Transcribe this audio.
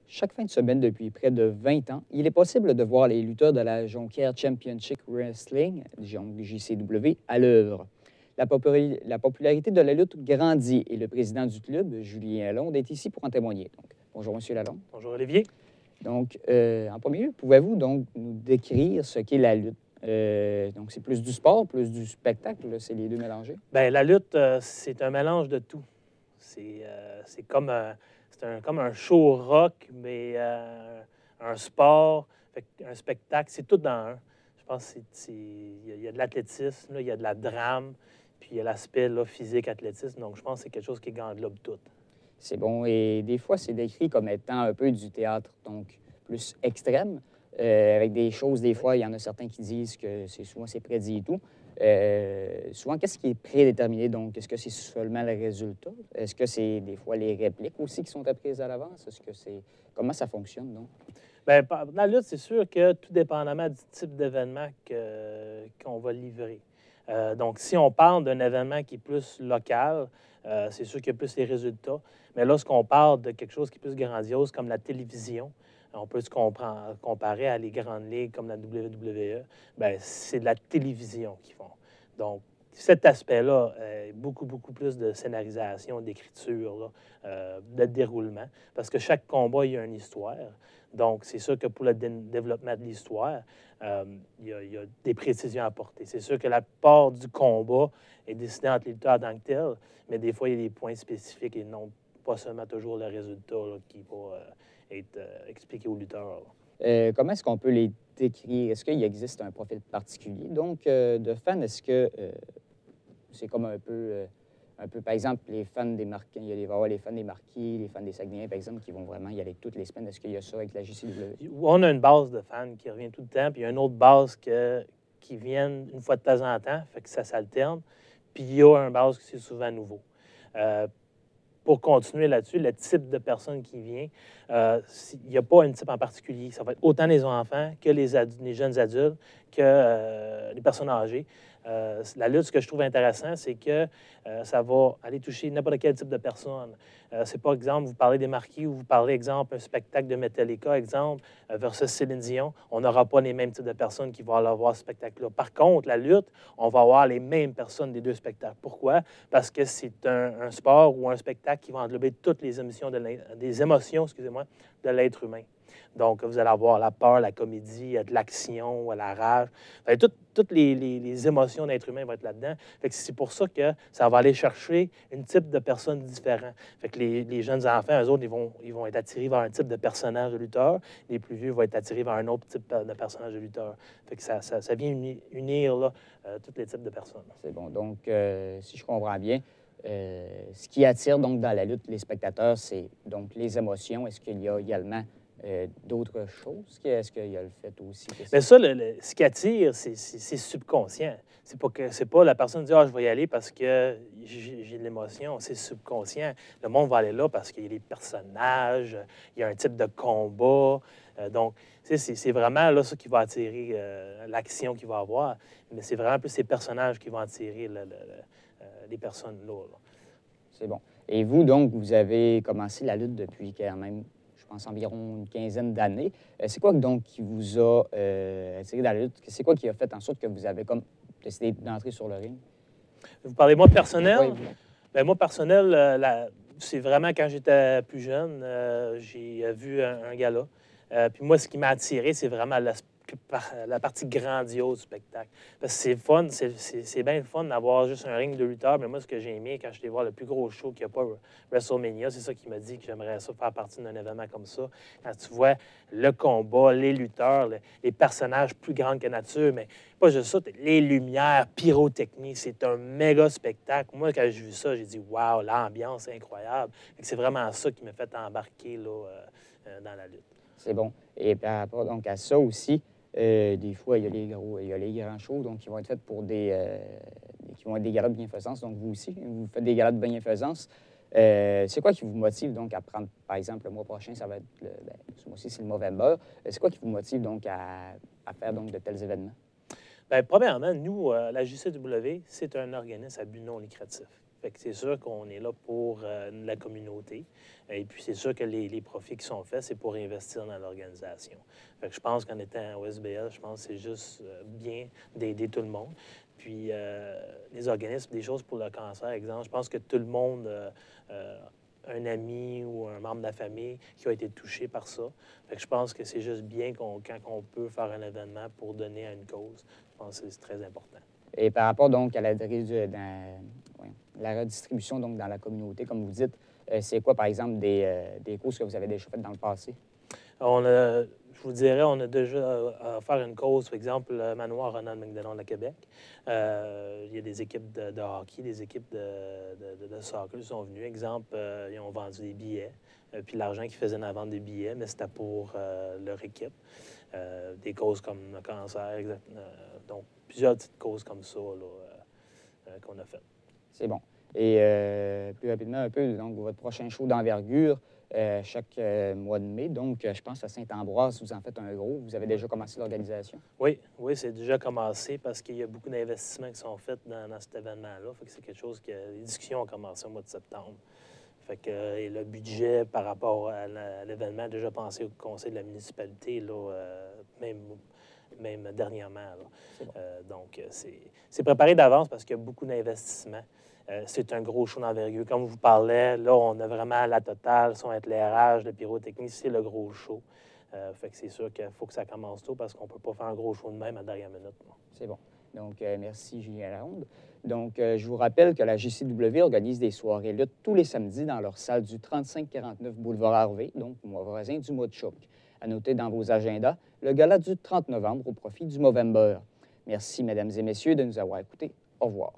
Chaque fin de semaine depuis près de 20 ans, il est possible de voir les lutteurs de la Jonquière Championship Wrestling, JCW, à l'œuvre. La popularité de la lutte grandit et le président du club, Julien Lalonde, est ici pour en témoigner. Donc, bonjour, M. Lalonde. Bonjour, Olivier. Donc, en premier lieu, pouvez-vous donc nous décrire ce qu'est la lutte? Donc, c'est plus du sport, plus du spectacle, c'est les deux mélangés? Bien, la lutte, c'est un mélange de tout. C'est comme, comme un show rock, mais un sport, un spectacle, c'est tout dans un. Je pense qu'il y a de l'athlétisme, il y a de la drame, puis il y a l'aspect physique, athlétisme. Donc, je pense que c'est quelque chose qui englobe tout. C'est bon. Et des fois, c'est décrit comme étant un peu du théâtre, donc plus extrême, avec des choses, des fois, il y en a certains qui disent que c'est prédit et tout. Souvent, qu'est-ce qui est prédéterminé? Donc, est-ce que c'est seulement le résultat? Est-ce que c'est des fois les répliques aussi qui sont apprises à l'avance? Est-ce que c'est... Comment ça fonctionne, donc? Bien, dans la lutte, c'est sûr que tout dépendamment du type d'événement qu'on va livrer. Donc, si on parle d'un événement qui est plus local, c'est sûr qu'il y a plus les résultats. Mais lorsqu'on parle de quelque chose qui est plus grandiose, comme la télévision, on peut se comparer à les grandes ligues comme la WWE, bien, c'est de la télévision qu'ils font. Donc, cet aspect-là, beaucoup plus de scénarisation, d'écriture, de déroulement, parce que chaque combat, il y a une histoire. Donc, c'est sûr que pour le développement de l'histoire, il y a des précisions à apporter. C'est sûr que la part du combat est décidée entre les lutteurs en tant que tel, mais des fois, il y a des points spécifiques et non pas seulement toujours le résultat qui va être expliqué aux lutteurs. Comment est-ce qu'on peut les décrire? Est-ce qu'il existe un profil particulier? Donc, de fans, est-ce que c'est comme un peu, par exemple, les fans des Marquis, il va y avoir les fans des Marquis, les fans des Saguenayens, par exemple, qui vont vraiment y aller toutes les semaines. Est-ce qu'il y a ça avec la JCW? On a une base de fans qui revient tout le temps, puis il y a une autre base qui viennent une fois de temps en temps, fait que ça s'alterne. Puis il y a une base qui c'est souvent nouveau. Pour continuer là-dessus, le type de personne qui vient, il n'y a pas un type en particulier. Ça va être autant les enfants que les jeunes adultes, que les personnes âgées. La lutte, ce que je trouve intéressant, c'est que ça va aller toucher n'importe quel type de personne. C'est pas, exemple, vous parlez des Marquis ou vous parlez, exemple, un spectacle de Metallica, exemple, versus Céline Dion. On n'aura pas les mêmes types de personnes qui vont aller voir ce spectacle-là. Par contre, la lutte, on va avoir les mêmes personnes des deux spectacles. Pourquoi? Parce que c'est un sport ou un spectacle qui va englober toutes les émotions de l'être humain. Donc, vous allez avoir la peur, la comédie, de l'action, la rage. Toutes les émotions d'être humain vont être là-dedans. C'est pour ça que ça va aller chercher un type de personnes différent. Les jeunes enfants, eux autres, ils vont être attirés vers un type de personnage de lutteur. Les plus vieux vont être attirés vers un autre type de personnage de lutteur. Ça vient unir là, tous les types de personnes. C'est bon. Donc, si je comprends bien, ce qui attire donc dans la lutte les spectateurs, c'est donc les émotions. Est-ce qu'il y a également d'autres choses? Est-ce qu'il y a le fait aussi que mais ça, ce qui attire, c'est subconscient. C'est pas la personne qui dit « Ah, je vais y aller parce que j'ai de l'émotion ». C'est subconscient. Le monde va aller là parce qu'il y a des personnages, il y a un type de combat. Donc, c'est vraiment là, ça qui va attirer l'action qu'il va avoir. Mais c'est vraiment plus ces personnages qui vont attirer les personnes là. C'est bon. Et vous, donc, vous avez commencé la lutte depuis quand même, je pense, environ une quinzaine d'années. C'est quoi, donc, qui vous a attiré dans la lutte? C'est quoi qui a fait en sorte que vous avez comme décidé d'entrer sur le ring? Vous parlez moi personnel? Oui. Bien, moi, personnel, c'est vraiment quand j'étais plus jeune, j'ai vu un gala. Puis moi, ce qui m'a attiré, c'est vraiment la partie grandiose du spectacle. Parce que c'est fun, c'est bien le fun d'avoir juste un ring de lutteurs. Mais moi, ce que j'ai aimé quand je suis voir le plus gros show qu'il n'y a pas, WrestleMania, c'est ça qui m'a dit que j'aimerais ça faire partie d'un événement comme ça. Quand tu vois le combat, les lutteurs, les personnages plus grands que nature, mais pas juste ça, les lumières, pyrotechnie, c'est un méga spectacle. Moi, quand j'ai vu ça, j'ai dit « Wow, l'ambiance est incroyable ». C'est vraiment ça qui m'a fait embarquer là, dans la lutte. C'est bon. Et par rapport donc, à ça aussi, des fois, il y a les grands shows donc, qui vont être faits pour qui vont être des galas de bienfaisance. Donc, vous aussi, vous faites des galas de bienfaisance. C'est quoi qui vous motive donc à prendre, par exemple, le mois prochain, ça va être, ce mois-ci, c'est le Movember. C'est quoi qui vous motive donc à faire donc, de tels événements? Bien, premièrement, nous, la JCW, c'est un organisme à but non lucratif. Fait que c'est sûr qu'on est là pour la communauté. Et puis, c'est sûr que les profits qui sont faits, c'est pour investir dans l'organisation. Fait que je pense qu'en étant au SBL, je pense que c'est juste bien d'aider tout le monde. Puis, les organismes, des choses pour le cancer, exemple, je pense que tout le monde un ami ou un membre de la famille qui a été touché par ça. Fait que je pense que c'est juste bien quand on peut faire un événement pour donner à une cause. Je pense que c'est très important. Et par rapport donc à la redistribution donc, dans la communauté, comme vous dites, c'est quoi, par exemple, des causes que vous avez déjà faites dans le passé? Je vous dirais, on a déjà offert une cause, par exemple, le manoir Ronald McDonald à Québec. Il y a des équipes de hockey, des équipes de soccer qui sont venues. Exemple, ils ont vendu des billets, puis l'argent qu'ils faisaient dans la vente des billets, mais c'était pour leur équipe. Des causes comme le cancer, donc plusieurs petites causes comme ça qu'on a faites. C'est bon. Et plus rapidement un peu, donc votre prochain show d'envergure, chaque mois de mai. Donc, je pense à Saint-Ambroise, vous en faites un gros. Vous avez déjà commencé l'organisation? Oui, c'est déjà commencé parce qu'il y a beaucoup d'investissements qui sont faits dans cet événement-là. Fait que c'est quelque chose que les discussions ont commencé au mois de septembre. Fait que et le budget par rapport à l'événement a déjà pensé au conseil de la municipalité, là, même dernièrement. Là. Bon. Donc, c'est préparé d'avance parce qu'il y a beaucoup d'investissements. C'est un gros show d'envergure. Comme je vous parlais, là, on a vraiment la totale, son éclairage, le pyrotechnie, c'est le gros show. Fait que c'est sûr qu'il faut que ça commence tôt parce qu'on ne peut pas faire un gros show de même à dernière minute. C'est bon. Donc, merci, Julien Lalonde. Donc, je vous rappelle que la JCW organise des soirées lutte tous les samedis dans leur salle du 3549 boulevard Harvey, donc mon voisin du Moutchouk. À noter dans vos agendas, le gala du 30 novembre au profit du Movember. Merci, mesdames et messieurs, de nous avoir écoutés. Au revoir.